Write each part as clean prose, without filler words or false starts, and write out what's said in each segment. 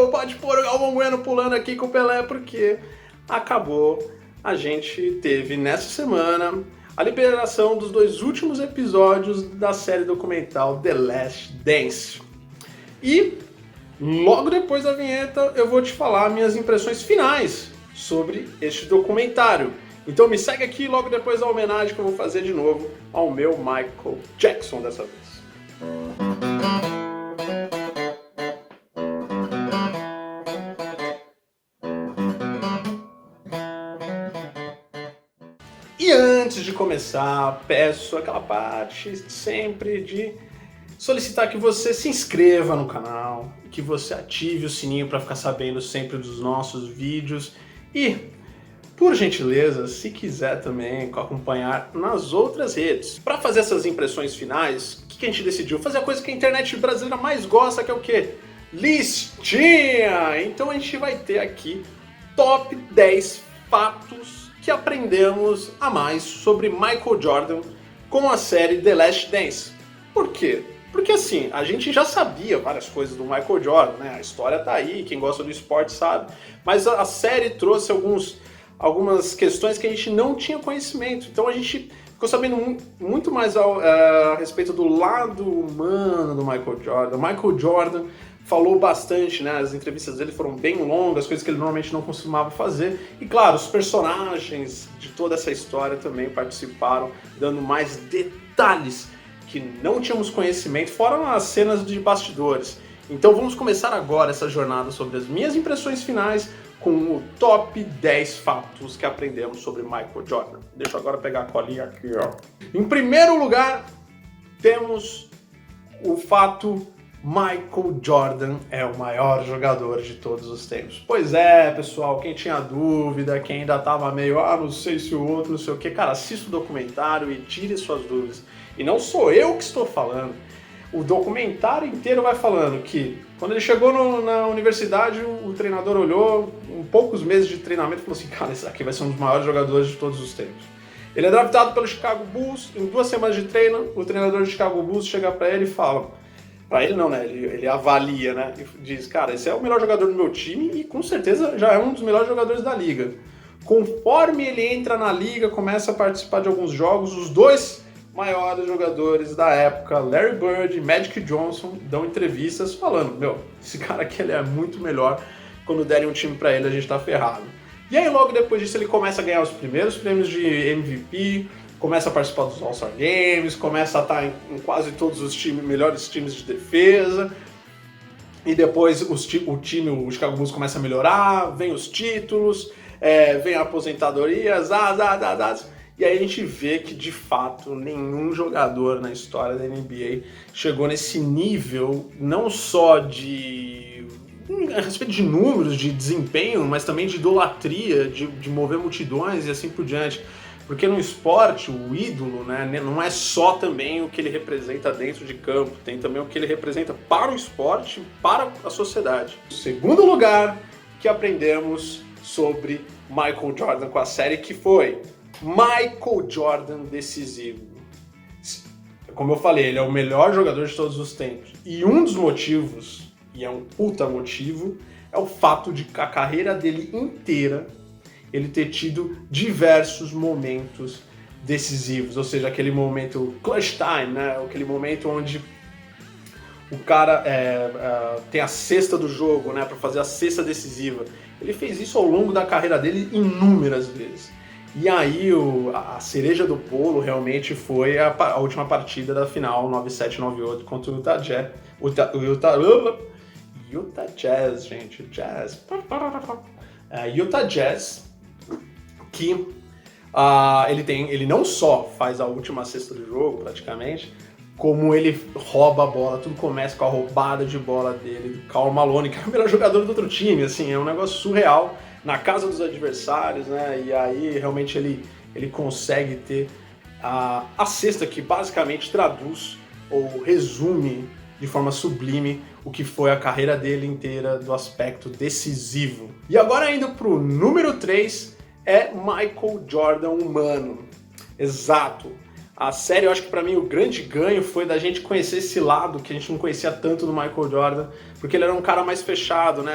pode pôr o Galvão Bueno pulando aqui com o Pelé, porque acabou. A gente teve nessa semana a liberação dos 2 últimos episódios da série documental The Last Dance. E logo depois da vinheta eu vou te falar minhas impressões finais sobre este documentário. Então me segue aqui logo depois da homenagem que eu vou fazer de novo ao meu Michael Jackson dessa vez. E antes de começar, peço aquela parte sempre de solicitar que você se inscreva no canal, que você ative o sininho para ficar sabendo sempre dos nossos vídeos e, por gentileza, se quiser também acompanhar nas outras redes. Para fazer essas impressões finais, o que a gente decidiu? Fazer a coisa que a internet brasileira mais gosta, que é o quê? Listinha! Então a gente vai ter aqui top 10 fatos que aprendemos a mais sobre Michael Jordan com a série The Last Dance. Por quê? Porque assim, a gente já sabia várias coisas do Michael Jordan, né? A história tá aí, quem gosta do esporte sabe. Mas a série trouxe algumas questões que a gente não tinha conhecimento. Então a gente ficou sabendo muito mais a respeito do lado humano do Michael Jordan. Michael Jordan falou bastante, né? As entrevistas dele foram bem longas, coisas que ele normalmente não costumava fazer. E claro, os personagens de toda essa história também participaram, dando mais detalhes que não tínhamos conhecimento, fora as cenas de bastidores. Então vamos começar agora essa jornada sobre as minhas impressões finais com o top 10 fatos que aprendemos sobre Michael Jordan. Deixa eu agora pegar a colinha aqui, ó. Em primeiro lugar, temos o fato: Michael Jordan é o maior jogador de todos os tempos. Pois é, pessoal, quem tinha dúvida, quem ainda tava meio, não sei se o outro, não sei o que, cara, assista o documentário e tire suas dúvidas. E não sou eu que estou falando. O documentário inteiro vai falando que quando ele chegou na universidade, o treinador olhou, em poucos meses de treinamento, e falou assim: cara, esse aqui vai ser um dos maiores jogadores de todos os tempos. Ele é draftado pelo Chicago Bulls, em 2 semanas de treino, o treinador do Chicago Bulls chega pra ele e fala... Pra ele não, né? Ele avalia, né? E diz, cara, esse é o melhor jogador do meu time e com certeza já é um dos melhores jogadores da liga. Conforme ele entra na liga, começa a participar de alguns jogos, os 2 maiores jogadores da época, Larry Bird e Magic Johnson, dão entrevistas falando: meu, esse cara aqui ele é muito melhor, quando derem um time pra ele a gente tá ferrado. E aí logo depois disso ele começa a ganhar os primeiros prêmios de MVP, começa a participar dos All-Star Games, começa a estar em quase todos os melhores times de defesa, e depois o Chicago Bulls começa a melhorar, vem os títulos, vem a aposentadoria, e aí a gente vê que de fato nenhum jogador na história da NBA chegou nesse nível, não só a respeito de números, de desempenho, mas também de idolatria, de mover multidões e assim por diante. Porque no esporte, o ídolo, né, não é só também o que ele representa dentro de campo, tem também o que ele representa para o esporte, para a sociedade. O segundo lugar que aprendemos sobre Michael Jordan com a série, que foi Michael Jordan decisivo. Como eu falei, ele é o melhor jogador de todos os tempos. E um dos motivos, e é um puta motivo, é o fato de a carreira dele inteira ele ter tido diversos momentos decisivos, ou seja, aquele momento clutch time, né? Aquele momento onde o cara tem a cesta do jogo, né? Para fazer a cesta decisiva. Ele fez isso ao longo da carreira dele inúmeras vezes. E aí a cereja do bolo realmente foi a última partida da final 97-98 contra o Utah Jazz. Utah Jazz, gente, Jazz. Utah Jazz, que ele não só faz a última cesta do jogo, praticamente, como ele rouba a bola, tudo começa com a roubada de bola dele, do Karl Malone, que é o melhor jogador do outro time, assim, é um negócio surreal, na casa dos adversários, né, e aí realmente ele consegue ter a cesta que basicamente traduz ou resume de forma sublime o que foi a carreira dele inteira do aspecto decisivo. E agora indo pro número 3, é Michael Jordan humano. Exato. A série, eu acho que pra mim o grande ganho foi da gente conhecer esse lado que a gente não conhecia tanto do Michael Jordan, porque ele era um cara mais fechado, né?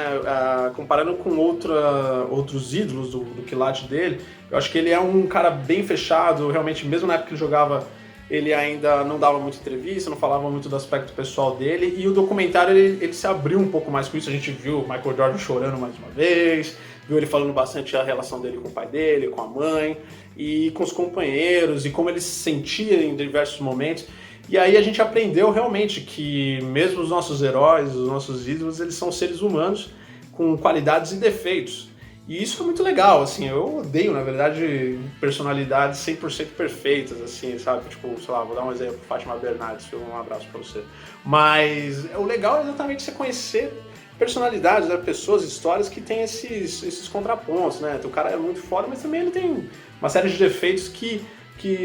Comparando com outros ídolos do quilate dele, eu acho que ele é um cara bem fechado, realmente, mesmo na época que ele jogava, ele ainda não dava muita entrevista, não falava muito do aspecto pessoal dele, e o documentário ele se abriu um pouco mais com isso. A gente viu o Michael Jordan chorando mais uma vez, viu ele falando bastante a relação dele com o pai dele, com a mãe, e com os companheiros, e como ele se sentia em diversos momentos. E aí a gente aprendeu realmente que mesmo os nossos heróis, os nossos ídolos, eles são seres humanos com qualidades e defeitos. E isso foi muito legal, assim, eu odeio, na verdade, personalidades 100% perfeitas, assim, sabe? Tipo, sei lá, vou dar um exemplo, Fátima Bernardes, um abraço pra você. Mas o legal é exatamente você conhecer personalidades, né? Pessoas, histórias que têm esses contrapontos, né? O cara é muito foda, mas também ele tem uma série de defeitos que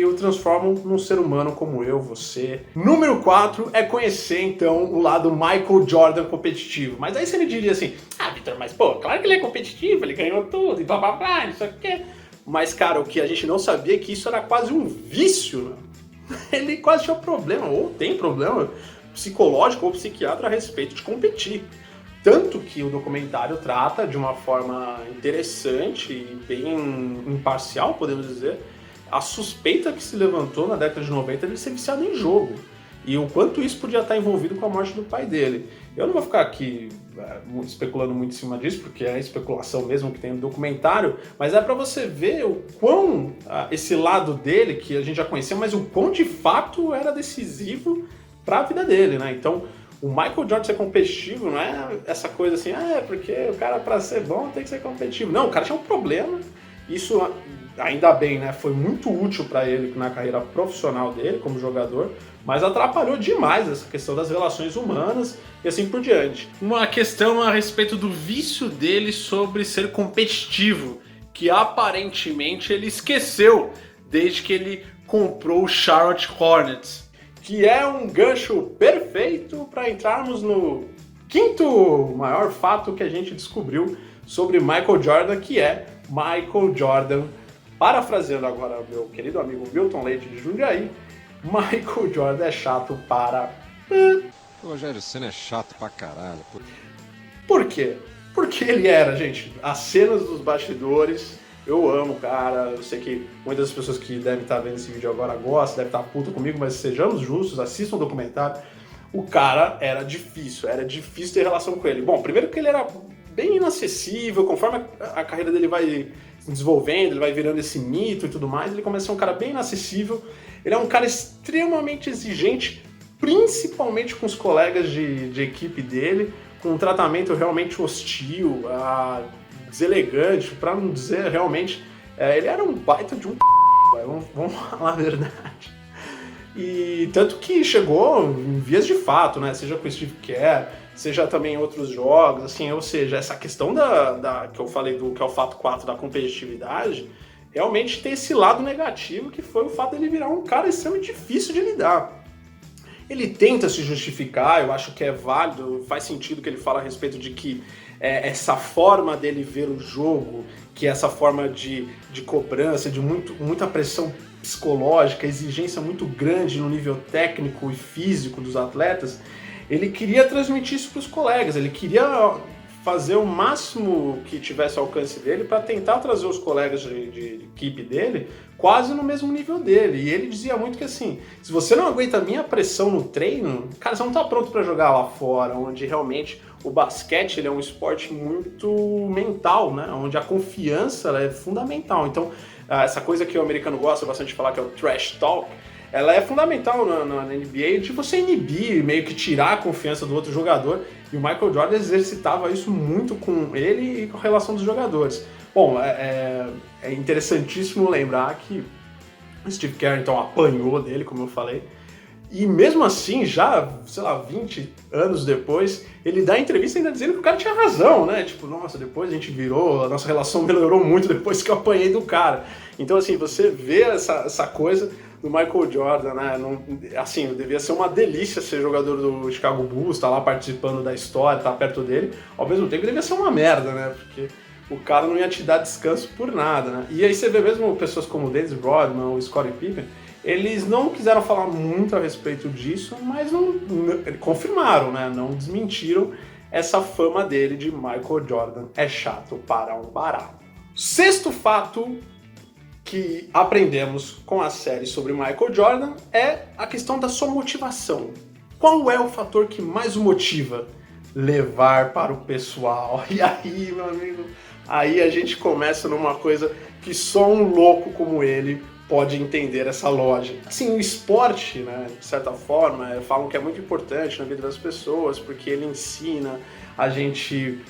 o transformam num ser humano como eu, você. Número 4 é conhecer, então, o lado Michael Jordan competitivo. Mas aí você me diria assim, Vitor, mas pô, claro que ele é competitivo, ele ganhou tudo, e blá blá blá, isso aqui. Mas, cara, o que a gente não sabia é que isso era quase um vício, né? Ele quase tinha um problema, ou tem problema psicológico ou psiquiatra a respeito de competir. Tanto que o documentário trata de uma forma interessante e bem imparcial, podemos dizer, a suspeita que se levantou na década de 90 de ele ser viciado em jogo. E o quanto isso podia estar envolvido com a morte do pai dele. Eu não vou ficar aqui especulando muito em cima disso, porque é a especulação mesmo que tem no documentário, mas é para você ver o quão esse lado dele, que a gente já conhecia, mas o quão de fato era decisivo para a vida dele, né? Então, o Michael Jordan ser competitivo não é essa coisa assim, porque o cara para ser bom tem que ser competitivo. Não, o cara tinha um problema. Isso, ainda bem, né, foi muito útil para ele na carreira profissional dele como jogador, mas atrapalhou demais essa questão das relações humanas e assim por diante. Uma questão a respeito do vício dele sobre ser competitivo, que aparentemente ele esqueceu desde que ele comprou o Charlotte Hornets, que é um gancho perfeito para entrarmos no quinto maior fato que a gente descobriu sobre Michael Jordan, que é Michael Jordan, parafraseando agora meu querido amigo Milton Leite de Jundiaí, Michael Jordan é chato para... O Rogério Ceni é chato pra caralho. Por quê? Porque ele era, gente, as cenas dos bastidores, eu amo o cara, eu sei que muitas das pessoas que devem estar vendo esse vídeo agora gostam, devem estar puto comigo, mas sejamos justos, assistam o documentário. O cara era difícil ter relação com ele. Bom, primeiro que ele era bem inacessível, conforme a carreira dele vai se desenvolvendo, ele vai virando esse mito e tudo mais, ele começa a ser um cara bem inacessível, ele é um cara extremamente exigente, principalmente com os colegas de equipe dele, com um tratamento realmente hostil, deselegante, para não dizer realmente, ele era um baita de um vamos falar a verdade. E tanto que chegou em vias de fato, né? Seja com o Steve Kerr, seja também em outros jogos, assim, ou seja, essa questão que eu falei que é o fato 4 da competitividade, realmente tem esse lado negativo que foi o fato dele virar um cara extremamente difícil de lidar. Ele tenta se justificar, eu acho que é válido, faz sentido o que ele fala a respeito de que essa forma dele ver o jogo, que é essa forma de cobrança, de muita pressão psicológica, exigência muito grande no nível técnico e físico dos atletas, ele queria transmitir isso para os colegas, ele queria fazer o máximo que tivesse ao alcance dele para tentar trazer os colegas de equipe dele quase no mesmo nível dele. E ele dizia muito que assim, se você não aguenta a minha pressão no treino, cara, você não está pronto para jogar lá fora, onde realmente o basquete ele é um esporte muito mental, né? Onde a confiança ela é fundamental. Então, essa coisa que o americano gosta bastante de falar, que é o trash talk, ela é fundamental na NBA de você inibir, meio que tirar a confiança do outro jogador, e o Michael Jordan exercitava isso muito com ele e com a relação dos jogadores. Bom, é interessantíssimo lembrar que o Steve Kerr então apanhou dele, como eu falei, e mesmo assim, já, sei lá, 20 anos depois, ele dá entrevista ainda dizendo que o cara tinha razão, né? Tipo, nossa, depois a gente virou, a nossa relação melhorou muito depois que eu apanhei do cara. Então, assim, você vê essa coisa do Michael Jordan, né? Assim, devia ser uma delícia ser jogador do Chicago Bulls, estar lá participando da história, estar perto dele. Ao mesmo tempo, devia ser uma merda, né? Porque o cara não ia te dar descanso por nada, né? E aí você vê mesmo pessoas como o Dennis Rodman, o Scottie Pippen, Eles não quiseram falar muito a respeito disso, mas confirmaram, né? Não desmentiram essa fama dele de Michael Jordan é chato para um barato. Sexto fato que aprendemos com a série sobre Michael Jordan é a questão da sua motivação. Qual é o fator que mais o motiva? Levar para o pessoal. E aí, meu amigo, aí a gente começa numa coisa que só um louco como ele pode entender essa lógica. Assim, o esporte, né, de certa forma, falam que é muito importante na vida das pessoas, porque ele ensina a gente,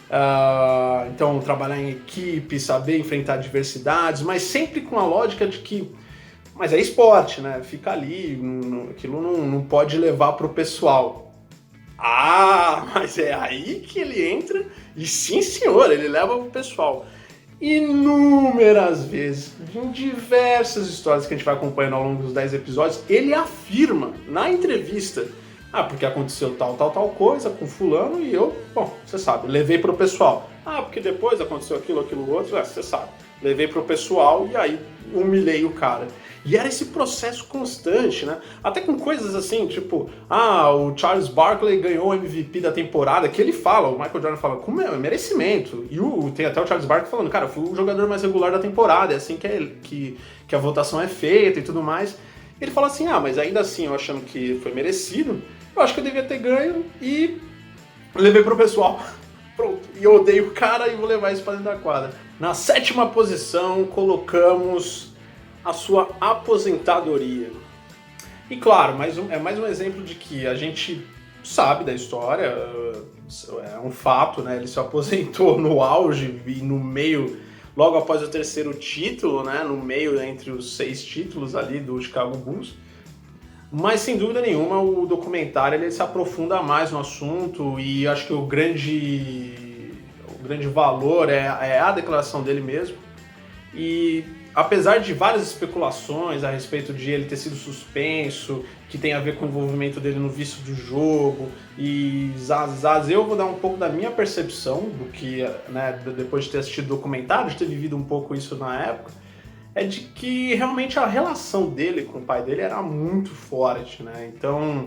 então, trabalhar em equipe, saber enfrentar adversidades, mas sempre com a lógica de que, mas é esporte, né, fica ali, aquilo não pode levar pro pessoal. Ah, mas é aí que ele entra, e sim senhor, ele leva pro pessoal. Inúmeras vezes, em diversas histórias que a gente vai acompanhando ao longo dos 10 episódios, ele afirma na entrevista, porque aconteceu tal coisa com fulano e eu, bom, você sabe, levei pro pessoal. Porque depois aconteceu aquilo outro, você sabe. Levei pro pessoal e aí humilhei o cara. E era esse processo constante, né? Até com coisas assim, tipo, o Charles Barkley ganhou o MVP da temporada, que ele fala, o Michael Jordan fala, como é merecimento. E tem até o Charles Barkley falando, cara, eu fui o jogador mais regular da temporada, é assim que a votação é feita e tudo mais. Ele fala assim, mas ainda assim, eu achando que foi merecido, eu acho que eu devia ter ganho e levei pro pessoal. Pronto, e eu odeio o cara e vou levar isso pra dentro da quadra. Na 7ª posição, colocamos a sua aposentadoria. E claro, é mais um exemplo de que a gente sabe da história, é um fato, né? Ele se aposentou no auge e no meio, logo após o 3º título, né? No meio entre os 6 títulos ali do Chicago Bulls. Mas sem dúvida nenhuma o documentário ele se aprofunda mais no assunto e acho que o grande valor é a declaração dele mesmo. E apesar de várias especulações a respeito de ele ter sido suspenso, que tem a ver com o envolvimento dele no vício do jogo e eu vou dar um pouco da minha percepção do que, né, depois de ter assistido o documentário, de ter vivido um pouco isso na época, é de que realmente a relação dele com o pai dele era muito forte, né? Então,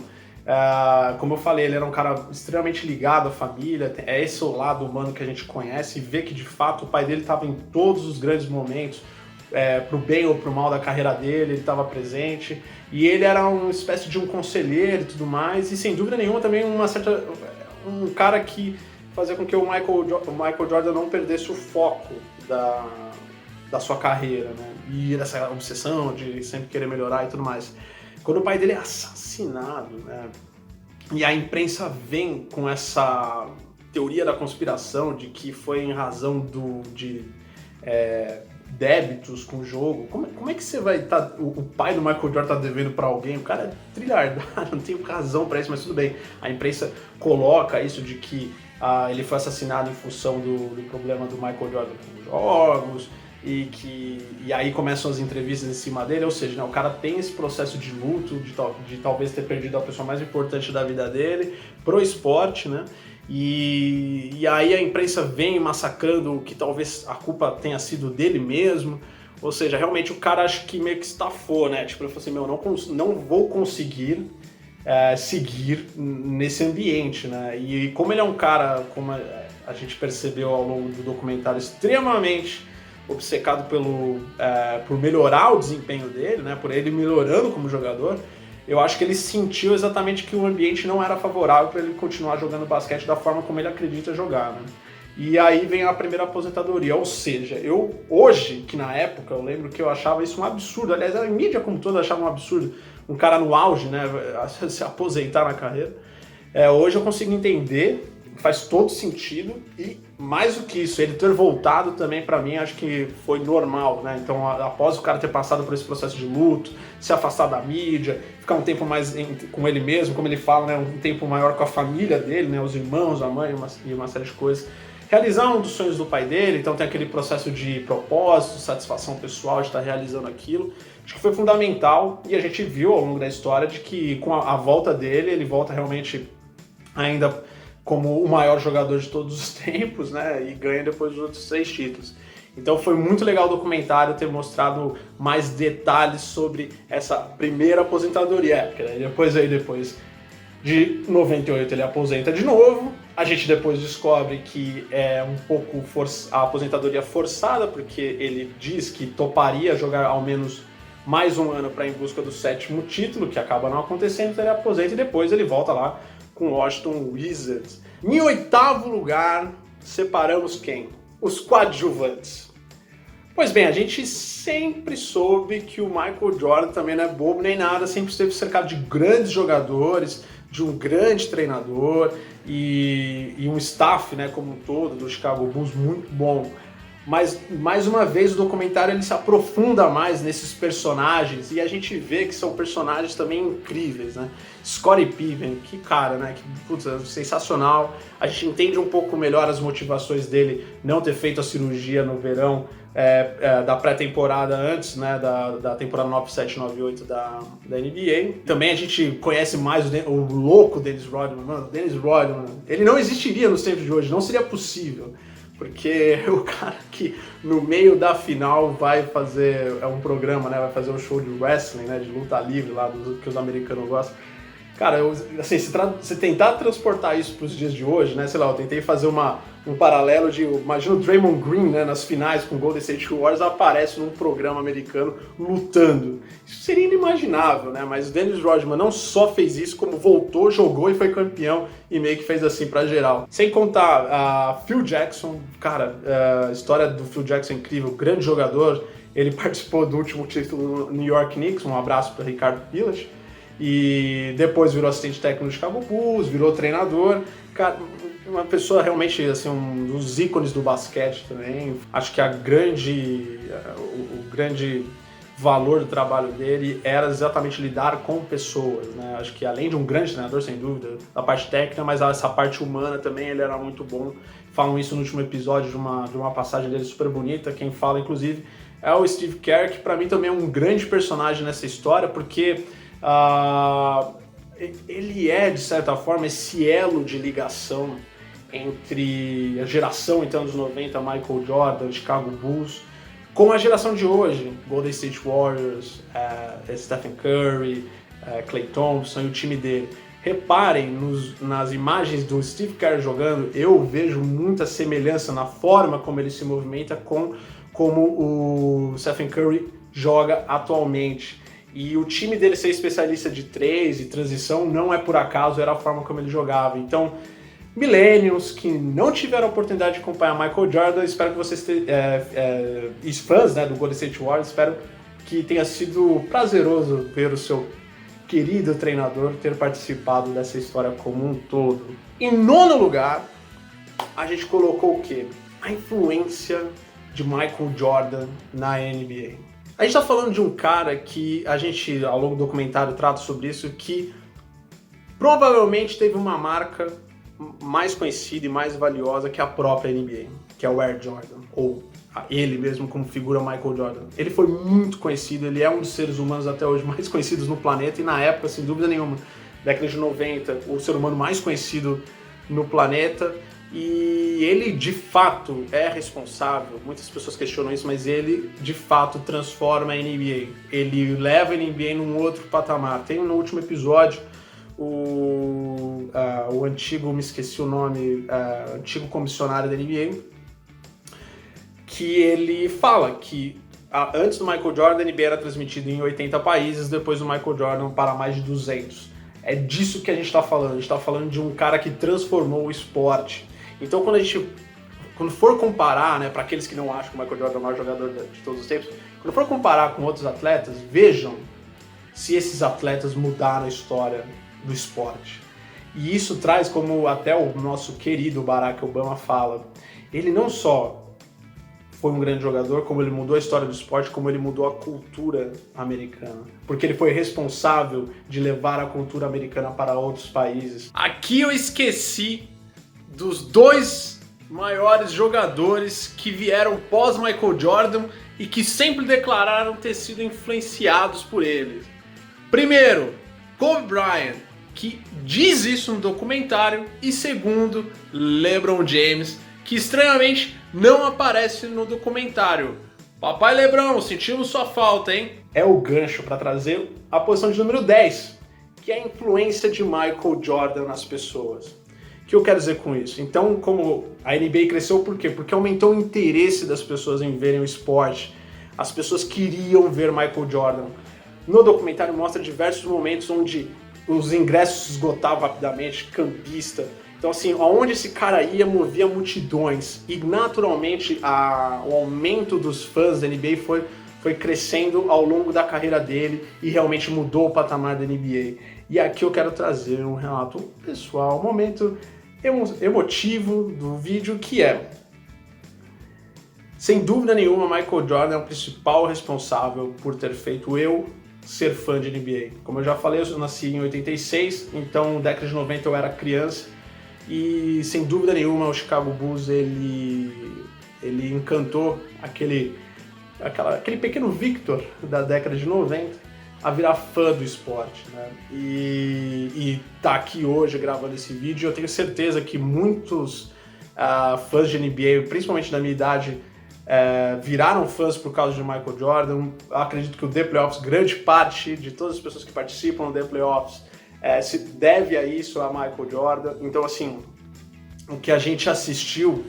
como eu falei, ele era um cara extremamente ligado à família, é esse o lado humano que a gente conhece e vê que de fato o pai dele estava em todos os grandes momentos, pro bem ou pro mal da carreira dele, ele estava presente, e ele era uma espécie de um conselheiro e tudo mais, e sem dúvida nenhuma também um cara que fazia com que o Michael Jordan não perdesse o foco da sua carreira, né? E dessa obsessão de sempre querer melhorar e tudo mais. Quando o pai dele é assassinado, né? E a imprensa vem com essa teoria da conspiração de que foi em razão de débitos com o jogo. Como é que você vai estar... O pai do Michael Jordan tá devendo pra alguém? O cara é trilhardário, não tem razão pra isso, mas tudo bem. A imprensa coloca isso de que ele foi assassinado em função do problema do Michael Jordan com os jogos, e aí começam as entrevistas em cima dele, ou seja, né, o cara tem esse processo de luto, de talvez ter perdido a pessoa mais importante da vida dele pro esporte, né? E aí a imprensa vem massacrando que talvez a culpa tenha sido dele mesmo, ou seja, realmente o cara acho que meio que estafou, né? Tipo, ele falou assim, não vou conseguir seguir nesse ambiente, né? E como ele é um cara, como a gente percebeu ao longo do documentário, extremamente obcecado por melhorar o desempenho dele, né? Por ele melhorando como jogador, eu acho que ele sentiu exatamente que o ambiente não era favorável para ele continuar jogando basquete da forma como ele acredita jogar, né? E aí vem a primeira aposentadoria, ou seja, hoje, que na época eu lembro que eu achava isso um absurdo, aliás a mídia como toda achava um absurdo, um cara no auge, né, se aposentar na carreira, hoje eu consigo entender, faz todo sentido, e mais do que isso, ele ter voltado também pra mim acho que foi normal, né? Então após o cara ter passado por esse processo de luto, se afastar da mídia, ficar um tempo mais com ele mesmo, como ele fala, né? Um tempo maior com a família dele, né? Os irmãos, a mãe e uma série de coisas. Realizar um dos sonhos do pai dele, então tem aquele processo de propósito, satisfação pessoal de estar realizando aquilo. Acho que foi fundamental e a gente viu ao longo da história de que com a volta dele, ele volta realmente ainda como o maior jogador de todos os tempos, né? E ganha depois os outros 6 títulos. Então foi muito legal o documentário ter mostrado mais detalhes sobre essa primeira aposentadoria épica, né? Depois de 98 ele aposenta de novo. A gente depois descobre que é um pouco a aposentadoria forçada, porque ele diz que toparia jogar ao menos mais um ano para ir em busca do 7º título, que acaba não acontecendo, então ele aposenta e depois ele volta lá com o Washington Wizards. Em 8º lugar, separamos quem? Os coadjuvantes. Pois bem, a gente sempre soube que o Michael Jordan também não é bobo nem nada, sempre esteve cercado de grandes jogadores, de um grande treinador e um staff, né, como um todo, do Chicago Bulls muito bom. Mas, mais uma vez, o documentário ele se aprofunda mais nesses personagens e a gente vê que são personagens também incríveis, né? Scottie Pippen, que cara, né? Que, putz, é sensacional. A gente entende um pouco melhor as motivações dele não ter feito a cirurgia no verão da pré-temporada antes, né? Da temporada 97-98 da NBA. Também a gente conhece mais o louco Dennis Rodman. Mano, Dennis Rodman, ele não existiria nos tempos de hoje, não seria possível. Porque o cara que no meio da final vai fazer um programa, né? Vai fazer um show de wrestling, né? De luta livre lá, que os americanos gostam. Cara, assim, se tentar transportar isso para os dias de hoje, né? Sei lá, eu tentei fazer um paralelo imagina o Draymond Green, né? Nas finais com o Golden State Warriors, aparece num programa americano lutando. Isso seria inimaginável, né? Mas o Dennis Rodman não só fez isso, como voltou, jogou e foi campeão e meio que fez assim pra geral. Sem contar Phil Jackson, cara, a história do Phil Jackson é incrível, grande jogador. Ele participou do último título do New York Knicks, um abraço para Ricardo Pilas. E depois virou assistente técnico do Chicago Bulls, virou treinador. Cara, uma pessoa realmente, assim, um dos ícones do basquete também. Acho que o grande valor do trabalho dele era exatamente lidar com pessoas, né? Acho que além de um grande treinador, sem dúvida, da parte técnica, mas essa parte humana também ele era muito bom. Falam isso no último episódio de uma passagem dele super bonita. Quem fala, inclusive, é o Steve Kerr, que para mim também é um grande personagem nessa história, porque ele é, de certa forma, esse elo de ligação entre a geração, então, dos 90, Michael Jordan, Chicago Bulls, com a geração de hoje, Golden State Warriors, Stephen Curry, Klay Thompson e o time dele. Reparem nas imagens do Steve Kerr jogando, eu vejo muita semelhança na forma como ele se movimenta com como o Stephen Curry joga atualmente. E o time dele ser especialista de 3 e transição não é por acaso, era a forma como ele jogava. Então, millennials que não tiveram a oportunidade de acompanhar Michael Jordan, espero que vocês fãs, né, do Golden State Warriors, espero que tenha sido prazeroso ver o seu querido treinador ter participado dessa história como um todo. Em 9º lugar, a gente colocou o quê? A influência de Michael Jordan na NBA. A gente tá falando de um cara que a gente, ao longo do documentário, trata sobre isso, que provavelmente teve uma marca mais conhecida e mais valiosa que a própria NBA, que é o Air Jordan, ou ele mesmo como figura Michael Jordan. Ele foi muito conhecido, ele é um dos seres humanos até hoje mais conhecidos no planeta e na época, sem dúvida nenhuma, década de 90, o ser humano mais conhecido no planeta. E ele, de fato, é responsável, muitas pessoas questionam isso, mas ele, de fato, transforma a NBA. Ele leva a NBA num outro patamar. Tem no último episódio o antigo, me esqueci o nome, antigo comissionário da NBA, que ele fala que antes do Michael Jordan, a NBA era transmitida em 80 países, depois do Michael Jordan para mais de 200. É disso que a gente está falando. A gente está falando de um cara que transformou o esporte. Então, quando for comparar, né, para aqueles que não acham que o Michael Jordan é o maior jogador de todos os tempos, quando for comparar com outros atletas, vejam se esses atletas mudaram a história do esporte. E isso traz, como até o nosso querido Barack Obama fala, ele não só foi um grande jogador, como ele mudou a história do esporte, como ele mudou a cultura americana. Porque ele foi responsável de levar a cultura americana para outros países. Aqui eu esqueci dos 2 maiores jogadores que vieram pós Michael Jordan e que sempre declararam ter sido influenciados por ele. Primeiro, Kobe Bryant, que diz isso no documentário, e segundo, LeBron James, que que estranhamente não aparece no documentário. Papai Lebrão, sentimos sua falta, hein? É o gancho para trazer a posição de número 10, que é a influência de Michael Jordan nas pessoas. O que eu quero dizer com isso? Então, como a NBA cresceu, por quê? Porque aumentou o interesse das pessoas em verem o esporte. As pessoas queriam ver Michael Jordan. No documentário mostra diversos momentos onde os ingressos se esgotavam rapidamente, campista. Então, assim, aonde esse cara ia, movia multidões. E, naturalmente, o aumento dos fãs da NBA foi crescendo ao longo da carreira dele e realmente mudou o patamar da NBA. E aqui eu quero trazer um relato pessoal, um momento emotivo do vídeo, que é: sem dúvida nenhuma, Michael Jordan é o principal responsável por ter feito eu ser fã de NBA. Como eu já falei, eu nasci em 86, então na década de 90 eu era criança, e sem dúvida nenhuma o Chicago Bulls ele encantou aquele pequeno Victor da década de 90 a virar fã do esporte, né? E tá aqui hoje gravando esse vídeo. Eu tenho certeza que muitos fãs de NBA, principalmente da minha idade, viraram fãs por causa de Michael Jordan. Eu acredito que o The Playoffs, grande parte de todas as pessoas que participam do The Playoffs, se deve a isso, a Michael Jordan. Então, assim, o que a gente assistiu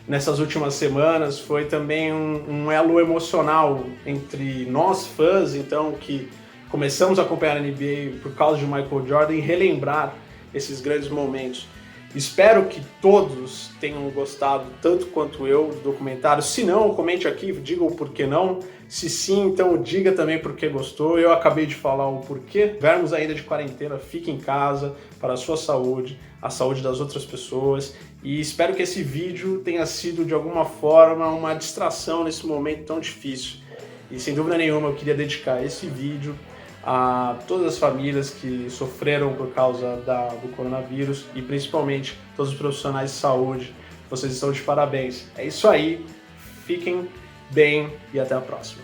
nessas últimas semanas foi também um elo emocional entre nós fãs, então, que começamos a acompanhar a NBA por causa de Michael Jordan, e relembrar esses grandes momentos. Espero que todos tenham gostado tanto quanto eu do documentário. Se não, comente aqui, diga o porquê não. Se sim, então diga também porque gostou. Eu acabei de falar o porquê. Vermos ainda de quarentena, fique em casa para a sua saúde, a saúde das outras pessoas. E espero que esse vídeo tenha sido de alguma forma uma distração nesse momento tão difícil. E sem dúvida nenhuma eu queria dedicar esse vídeo a todas as famílias que sofreram por causa do coronavírus e principalmente todos os profissionais de saúde. Vocês estão de parabéns. É isso aí, fiquem bem e até a próxima.